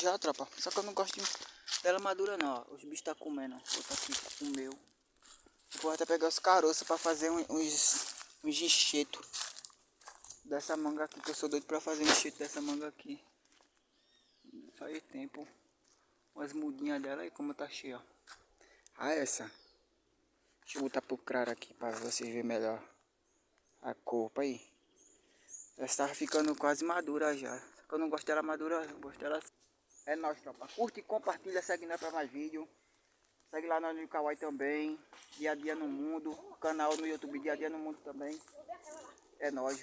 já, tropa. Só que eu não gosto dela madura não, ó. Os bichos tá comendo. Vou botar aqui, comeu. Vou até pegar os caroços pra fazer uns enxertos dessa manga aqui, que eu sou doido pra fazer um enxerto dessa manga aqui. Faz tempo. Umas mudinhas dela aí como tá cheia, ó. Ah, essa. Deixa eu botar pro claro aqui pra vocês verem melhor a cor aí. Essa tava ficando quase madura já. Só que eu não gosto dela madura, eu gosto dela assim. É nóis, tropa. Curte e compartilha, segue nós pra mais vídeo. Segue lá no Kawaii também. Dia a dia no mundo. Canal no YouTube Dia a dia no mundo também. É nóis.